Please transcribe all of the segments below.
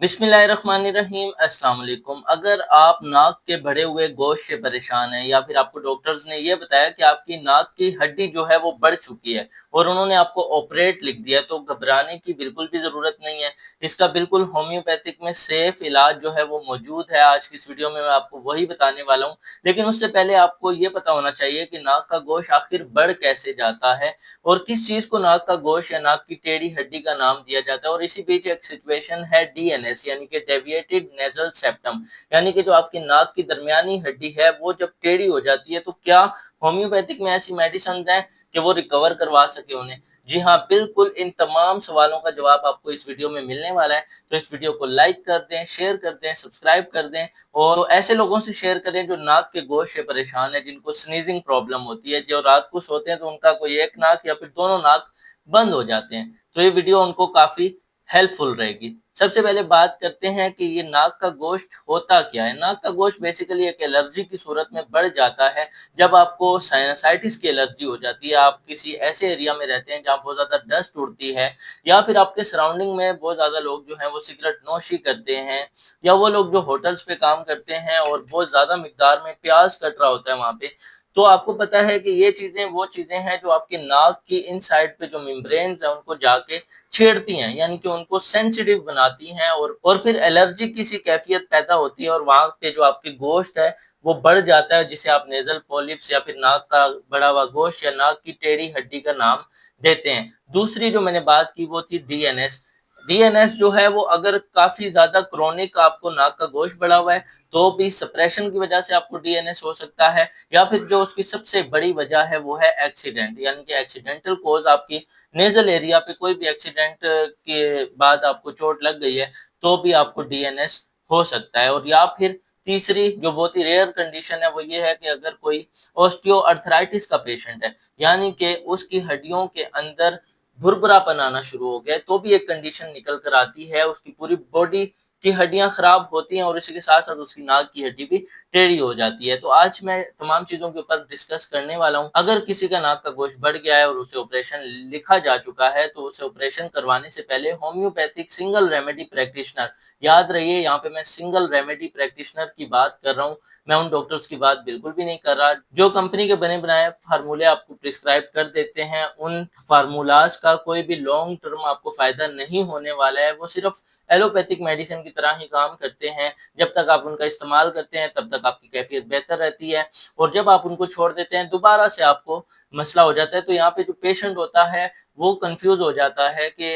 बिस्मिल्लाहिर्रहमानिर्रहीम अस्सलाम वालेकुम। अगर आप नाक के बढ़े हुए गोश्त से परेशान हैं या फिर आपको डॉक्टर्स ने ये बताया कि आपकी नाक की हड्डी जो है वो बढ़ चुकी है और उन्होंने आपको ऑपरेट लिख दिया, तो घबराने की बिल्कुल भी ज़रूरत नहीं है। इसका बिल्कुल होम्योपैथिक में सेफ इलाज जो है वो मौजूद है। आज की इस वीडियो में मैं आपको वही बताने वाला हूँ। लेकिन उससे पहले आपको ये पता होना चाहिए कि नाक का गोश्त आखिर बढ़ कैसे जाता है और किस चीज़ को नाक का गोश्त या नाक की टेढ़ी हड्डी का नाम दिया जाता है। और इसी बीच एक सिचुएशन है डीएनएस यानी कि डेविएटेड नेजल सेप्टम, यानी कि जो आपकी नाक की दरमियानी हड्डी है वो जब टेढ़ी हो जाती है, तो क्या होम्योपैथिक में ऐसी मेडिसिन हैं कि वो रिकवर करवा सके उन्हें? जी हाँ, बिल्कुल इन तमाम सवालों का जवाब आपको इस वीडियो में मिलने वाला है। तो इस वीडियो को लाइक कर दें, शेयर कर दें, सब्सक्राइब कर दें और ऐसे लोगों से शेयर करें जो नाक के गोश्त से परेशान है, जिनको स्नीजिंग प्रॉब्लम होती है, जो रात को सोते हैं तो उनका कोई एक नाक या फिर दोनों नाक बंद हो जाते हैं। तो ये वीडियो उनको काफ़ी हेल्पफुल रहेगी। सबसे पहले बात करते हैं कि ये नाक का गोश्त होता क्या है। नाक का गोश्त बेसिकली एक एलर्जी की सूरत में बढ़ जाता है जब आपको साइनसाइटिस की एलर्जी हो जाती है। आप किसी ऐसे एरिया में रहते हैं जहाँ बहुत ज़्यादा डस्ट उड़ती है या फिर आपके सराउंडिंग में बहुत ज़्यादा लोग जो हैं वो सिगरेट नोशी करते हैं या वो लोग जो होटल्स पे काम करते हैं और बहुत ज़्यादा मिकदार में प्याज कट रहा होता है वहाँ पे। तो आपको पता है कि ये चीज़ें वो चीज़ें हैं जो आपके नाक की इन साइड पे जो मेम्ब्रेन्स हैं उनको जाके छेड़ती हैं, यानी कि उनको सेंसिटिव बनाती हैं और फिर एलर्जी की सी कैफियत पैदा होती है और वहाँ पे जो आपके गोश्त है वो बढ़ जाता है, जिसे आप नेज़ल पॉलिप्स या फिर नाक का बढ़ा हुआ गोश्त या नाक की टेढ़ी हड्डी का नाम देते हैं। दूसरी जो मैंने बात की वो थी डीएनएस। डीएनएस जो है वो अगर काफ़ी ज़्यादा क्रोनिक आपको नाक का गोश्त बढ़ा हुआ है तो भी सप्रेशन की वजह से आपको डीएनएस हो सकता है, या फिर जो उसकी सबसे बड़ी वजह है वो है एक्सीडेंट, यानी कि एक्सीडेंटल कॉज आपकी नेजल एरिया पे कोई भी एक्सीडेंट के बाद आपको चोट लग गई है तो भी आपको डीएनएस हो सकता है। और या फिर तीसरी जो बहुत ही रेयर कंडीशन है वो ये है कि अगर कोई ऑस्टियो अर्थराइटिस का पेशेंट है, यानी कि उसकी हड्डियों के अंदर भुरभुरापन आना शुरू हो गया है, तो भी एक कंडीशन निकल कर आती है, उसकी पूरी बॉडी की हड्डियां खराब होती हैं और इसी के साथ साथ उसकी नाक की हड्डी भी टेढ़ी हो जाती है। तो आज मैं तमाम चीज़ों के ऊपर डिस्कस करने वाला हूँ। अगर किसी का नाक का गोश्त बढ़ गया है और उसे ऑपरेशन लिखा जा चुका है तो उसे ऑपरेशन करवाने से पहले होम्योपैथिक सिंगल रेमेडी प्रैक्टिशनर, याद रहिए यहाँ पे मैं सिंगल रेमेडी प्रैक्टिशनर की बात कर रहा हूँ, मैं उन डॉक्टर्स की बात बिल्कुल भी नहीं कर रहा जो कंपनी के बने बनाए फार्मूले आपको प्रिस्क्राइब कर देते हैं। उन फार्मूलाज का कोई भी लॉन्ग टर्म आपको फायदा नहीं होने वाला है, वो सिर्फ एलोपैथिक मेडिसिन की तरह ही काम करते हैं। जब तक आप उनका इस्तेमाल करते हैं तब तक आपकी कैफियत बेहतर रहती है और जब आप उनको छोड़ देते हैं दोबारा से आपको मसला हो जाता है। तो यहाँ पे जो पेशेंट होता है वो कंफ्यूज हो जाता है कि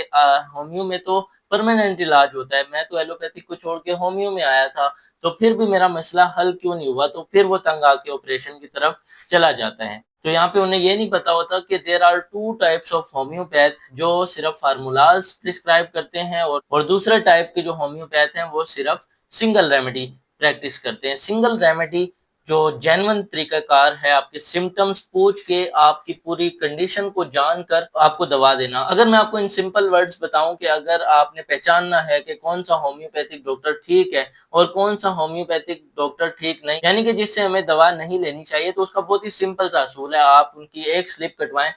होम्यो में तो परमानेंट इलाज होता है, मैं तो एलोपैथिक को छोड़ के होम्यो में आया था, तो फिर भी मेरा मसला हल क्यों नहीं हुआ? तो फिर वो तंग आके ऑपरेशन की तरफ चला जाता है। तो यहाँ पे उन्हें ये नहीं पता होता कि there are two types of homeopath जो सिर्फ फार्मूलाज प्रिस्क्राइब करते हैं और दूसरे टाइप के जो होम्योपैथ हैं वो सिर्फ सिंगल रेमेडी प्रैक्टिस करते हैं। सिंगल रेमेडी जो जेन्युइन तरीकाकार है आपके सिम्टम्स पूछ के आपकी पूरी कंडीशन को जानकर आपको दवा देना। अगर मैं आपको इन सिंपल वर्ड्स बताऊं कि अगर आपने पहचानना है कि कौन सा होम्योपैथिक डॉक्टर ठीक है और कौन सा होम्योपैथिक डॉक्टर ठीक नहीं, यानी कि जिससे हमें दवा नहीं लेनी चाहिए, तो उसका बहुत ही सिंपल सा असूल है। आप उनकी एक स्लिप कटवाएं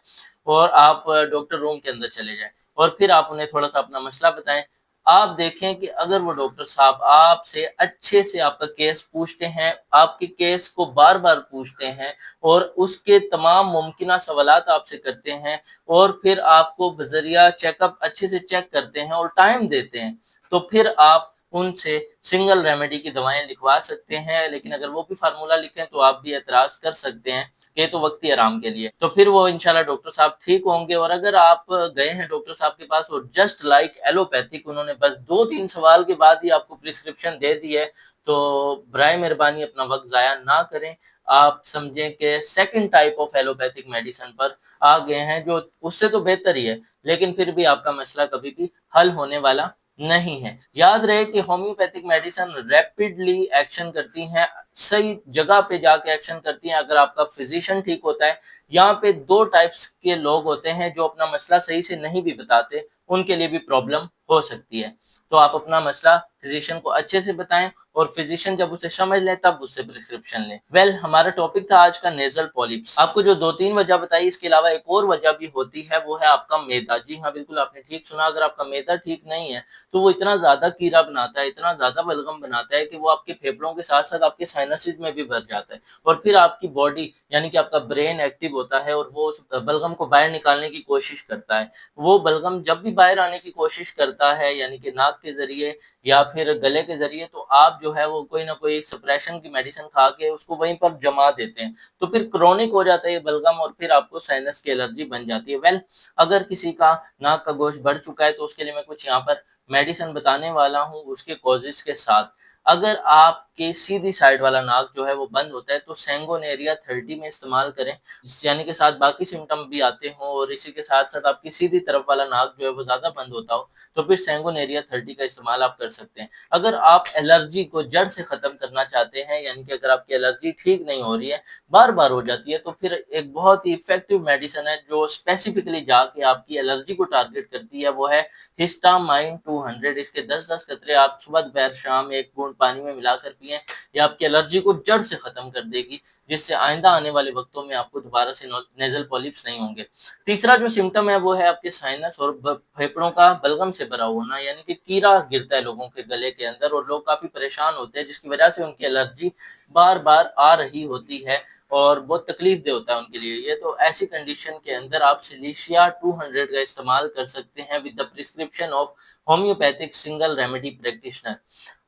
और आप डॉक्टर रूम के अंदर चले जाएं और फिर आप उन्हें थोड़ा सा अपना मसला बताएं। आप देखें कि अगर वो डॉक्टर साहब आपसे अच्छे से आपका केस पूछते हैं, आपके केस को बार बार पूछते हैं और उसके तमाम मुमकिन सवालात आपसे करते हैं और फिर आपको बजरिया चेकअप अच्छे से चेक करते हैं और टाइम देते हैं, तो फिर आप उनसे सिंगल रेमेडी की दवाएं लिखवा सकते हैं। लेकिन अगर वो भी फार्मूला लिखें तो आप भी एतराज कर सकते हैं कि ये तो वक्ती आराम के लिए, तो फिर वो इंशाल्लाह डॉक्टर साहब ठीक होंगे। और अगर आप गए हैं डॉक्टर साहब के पास और जस्ट लाइक एलोपैथिक उन्होंने बस 2-3 सवाल के बाद ही आपको प्रिस्क्रिप्शन दे दी है, तो बराए मेहरबानी अपना वक्त ज़ाया ना करें। आप समझें कि second type of allopathic medicine पर आ गए हैं जो उससे तो बेहतर ही है, लेकिन फिर भी आपका मसला कभी भी हल होने वाला नहीं है। याद रहे कि होम्योपैथिक मेडिसिन रैपिडली एक्शन करती हैं, सही जगह पे जाके एक्शन करती हैं अगर आपका फिजिशियन ठीक होता है। यहाँ पे 2 टाइप्स के लोग होते हैं जो अपना मसला सही से नहीं भी बताते, उनके लिए भी प्रॉब्लम हो सकती है। तो आप अपना मसला फिजिशियन को अच्छे से बताएं और फिजिशियन जब उसे समझ ले तब उससे प्रिस्क्रिप्शन लें। हमारा टॉपिक था आज का नेजल पॉलिप्स। आपको जो 2-3 वजह बताई, इसके अलावा एक और वजह भी होती है, वो है आपका मैदा। जी हाँ, बिल्कुल आपने ठीक सुना। अगर आपका मैदा ठीक नहीं है तो वो इतना ज्यादा कीड़ा बनाता है, इतना ज्यादा बलगम बनाता है कि वो आपके फेफड़ों के साथ साथ आपके साइनसिस में भी भर जाता है और फिर आपकी बॉडी यानी कि आपका ब्रेन एक्टिव होता है और वो उस बलगम को बाहर निकालने की कोशिश करता है। वो बलगम जब भी बाहर आने की कोशिश करता है यानी कि नाक के जरिए या फिर गले के जरिए, तो आप जो है वो कोई ना कोई सप्रेशन की मेडिसिन खा के उसको वहीं पर जमा देते हैं, तो फिर क्रोनिक हो जाता है ये बलगम और फिर आपको साइनस की एलर्जी बन जाती है। अगर किसी का नाक का गोश्त बढ़ चुका है तो उसके लिए मैं कुछ यहाँ पर मेडिसिन बताने वाला हूँ उसके कॉजेस के साथ। अगर आपके सीधी साइड वाला नाक जो है वो बंद होता है तो सेंगोनेरिया 30 में इस्तेमाल करें, यानी के साथ बाकी सिम्टम भी आते हों और इसी के साथ साथ आपकी सीधी तरफ वाला नाक जो है वो ज्यादा बंद होता हो तो फिर सेंगोनेरिया 30 का इस्तेमाल आप कर सकते हैं। अगर आप एलर्जी को जड़ से खत्म करना चाहते हैं, यानी कि अगर आपकी एलर्जी ठीक नहीं हो रही है, बार बार हो जाती है, तो फिर एक बहुत ही इफेक्टिव मेडिसिन है जो स्पेसिफिकली जाके आपकी एलर्जी को टारगेट करती है, वो है हिस्टामाइन 200। इसके 10-10 कतरे आप सुबह दोपहर शाम एक बूंद पानी में मिलाकर पिएं। ये आपकी एलर्जी को जड़ से खत्म कर देगी, जिससे आइंदा आने वाले वक्तों में आपको दोबारा से नेजल पॉलिप्स नहीं होंगे। तीसरा जो सिम्टम है वो है आपके साइनस और फेफड़ों का बलगम से भरा होना, यानी कि कीड़ा गिरता है लोगों के गले के अंदर और लोग काफी परेशान होते हैं, जिसकी वजह से उनकी एलर्जी बार बार आ रही होती है और बहुत तकलीफ दे होता है उनके लिए ये। तो ऐसी कंडीशन के अंदर आप सिलिशिया 200 का इस्तेमाल कर सकते हैं with the prescription of homeopathic single remedy practitioner.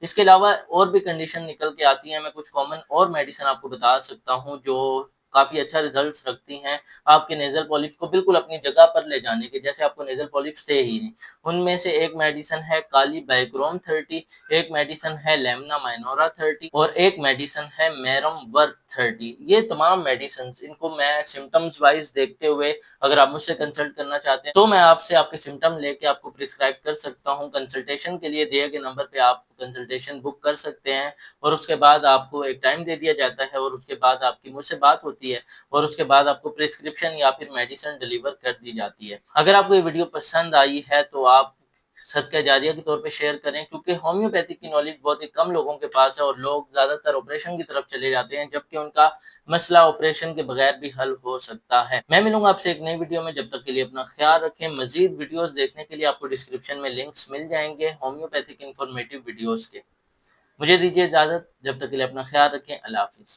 इसके अलावा और भी कंडीशन निकल के आती है, मैं कुछ कॉमन और मेडिसिन आपको बता सकता हूँ जो काफी अच्छा रिजल्ट्स रखती हैं आपके नेजल पॉलिप्स को बिल्कुल अपनी जगह पर ले जाने के, जैसे आपको नेजल पॉलिप्स थे ही नहीं। उनमें से एक मेडिसिन है काली बाइक्रोम 30, एक मेडिसिन है लेमना माइनोरा 30 और एक मेडिसिन है मेरम वर्क 30। ये तमाम मेडिसिन, इनको मैं सिम्टम्स वाइज देखते हुए अगर आप मुझसे कंसल्ट करना चाहते हैं तो मैं आपसे आपके सिम्टम लेके आपको प्रिस्क्राइब कर सकता हूँ। कंसल्टेशन के लिए दिए गए नंबर पे आप कंसल्टेशन बुक कर सकते हैं और उसके बाद आपको एक टाइम दे दिया जाता है और उसके बाद आपकी मुझसे बात होती है और उसके बाद आपको प्रिस्क्रिप्शन या फिर मेडिसिन डिलीवर कर दी जाती है। अगर आपको ये वीडियो पसंद आई है तो आप सदका जारिया के तौर पे शेयर करें, क्योंकि होम्योपैथिक की नॉलेज बहुत ही कम लोगों के पास है और लोग ज्यादातर ऑपरेशन की तरफ चले जाते हैं, जबकि उनका मसला ऑपरेशन के बगैर भी हल हो सकता है। मैं मिलूंगा आपसे एक नई वीडियो में, जब तक के लिए अपना ख्याल रखें। मजीद वीडियोस देखने के लिए आपको डिस्क्रिप्शन में लिंक्स मिल जाएंगे होम्योपैथिक इंफॉर्मेटिव वीडियोस के। मुझे दीजिए इजाजत, जब तक के लिए अपना ख्याल रखें। अल्लाह हाफिज।